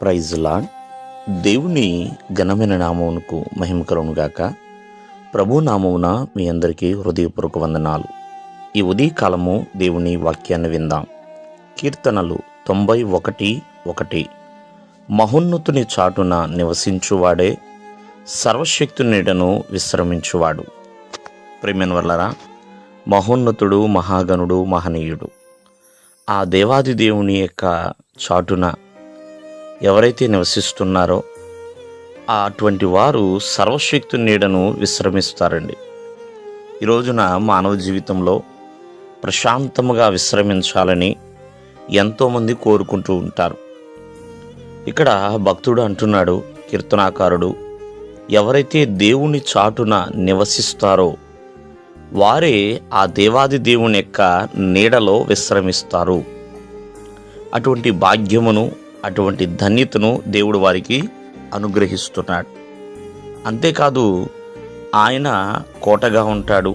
Praise lord. దేవుని ఘనమైన నామమునకు మహిమ కలుగునుగాక. ప్రభు నామమున మీ అందరికీ హృదయపూర్వక వందనాలు. ఈ ఉదయకాలము దేవుని వాక్యాన్ని విందాం. కీర్తనలు 91:1. మహోన్నతుని చాటున నివసించువాడే సర్వశక్తు నీడను విశ్రమించువాడు. ప్రియమైన వల్లరా, మహోన్నతుడు, మహాగణుడు, మహనీయుడు ఆ దేవాది దేవుని యొక్క చాటున ఎవరైతే నివసిస్తున్నారో అటువంటి వారు సర్వశక్తు నీడను విశ్రమిస్తారండి. ఈ రోజున మానవ జీవితంలో ప్రశాంతముగా విశ్రమించాలని ఎంతోమంది కోరుకుంటూ ఉంటారు. ఇక్కడ భక్తుడు అంటున్నాడు, కీర్తనాకారుడు, ఎవరైతే దేవుని చాటున నివసిస్తారో వారే ఆ దేవాది దేవుని యొక్క నీడలో విశ్రమిస్తారు. అటువంటి భాగ్యమును, అటువంటి ధన్యతను దేవుడు వారికి అనుగ్రహిస్తున్నాడు. అంతేకాదు, ఆయన కోటగా ఉంటాడు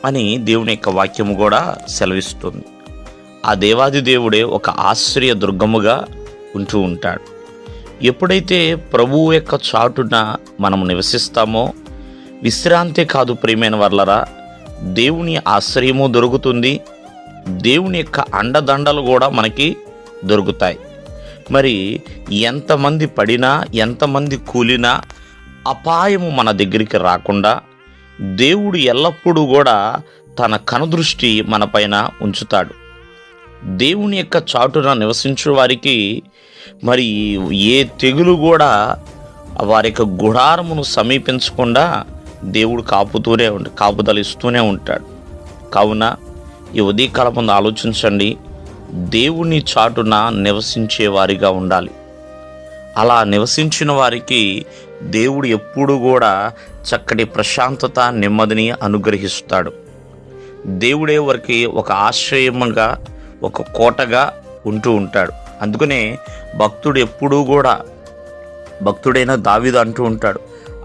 అని దేవుని యొక్క వాక్యము కూడా సెలవిస్తుంది. ఆ దేవాది దేవుడే ఒక ఆశ్రయ దుర్గముగా ఉంటూ ఉంటాడు. ఎప్పుడైతే ప్రభువు యొక్క చాటున మనం నివసిస్తామో విశ్రాంతే కాదు, ప్రియమైన వర్లరా, దేవుని ఆశ్రయము దొరుకుతుంది, దేవుని యొక్క అండదండలు కూడా మనకి దొరుకుతాయి. మరి ఎంతమంది పడినా, ఎంతమంది కూలినా అపాయము మన దగ్గరికి రాకుండా దేవుడు ఎల్లప్పుడూ కూడా తన కనుదృష్టి మన పైన ఉంచుతాడు. దేవుని యొక్క చాటున నివసించు వారికి మరి ఏ తెగులు కూడా వారి యొక్క గుడారమును సమీపించకుండా దేవుడు కాపుదలిస్తూనే ఉంటాడు. కావున ఈ ఉదయకాలం ముందు ఆలోచించండి, దేవుని చాటున నివసించే వారిగా ఉండాలి. అలా నివసించిన వారికి దేవుడు ఎప్పుడు కూడా చక్కటి ప్రశాంతత, నెమ్మదిని అనుగ్రహిస్తాడు. దేవుడే వారికి ఒక ఆశ్రయముగా, ఒక కోటగా ఉంటూ ఉంటాడు. అందుకనే భక్తుడు ఎప్పుడూ కూడా, భక్తుడైన దావీదు అంటూ ఉంటాడు,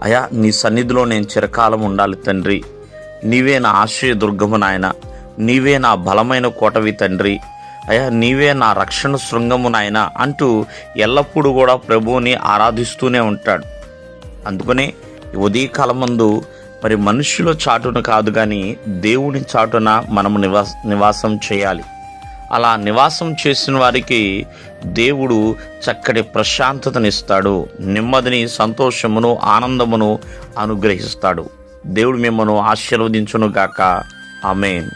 అయా నీ సన్నిధిలో నేను చిరకాలం ఉండాలి తండ్రి, నీవే నా ఆశ్రయ దుర్గము నాయన, నీవే నా బలమైన కోటవి తండ్రి, అయ్యా నీవే నా రక్షణ శృంగము నాయన అంటూ ఎల్లప్పుడూ కూడా ప్రభువుని ఆరాధిస్తూనే ఉంటాడు. అందుకనే ఉదయకాలం ముందు మరి మనుషుల చాటున కాదు కానీ దేవుని చాటున మనము నివాసం చేయాలి. అలా నివాసం చేసిన వారికి దేవుడు చక్కటి ప్రశాంతతనిస్తాడు, నెమ్మదిని, సంతోషమును, ఆనందమును అనుగ్రహిస్తాడు. దేవుడు మిమ్మల్ని ఆశీర్వదించును గాక. ఆమేన్.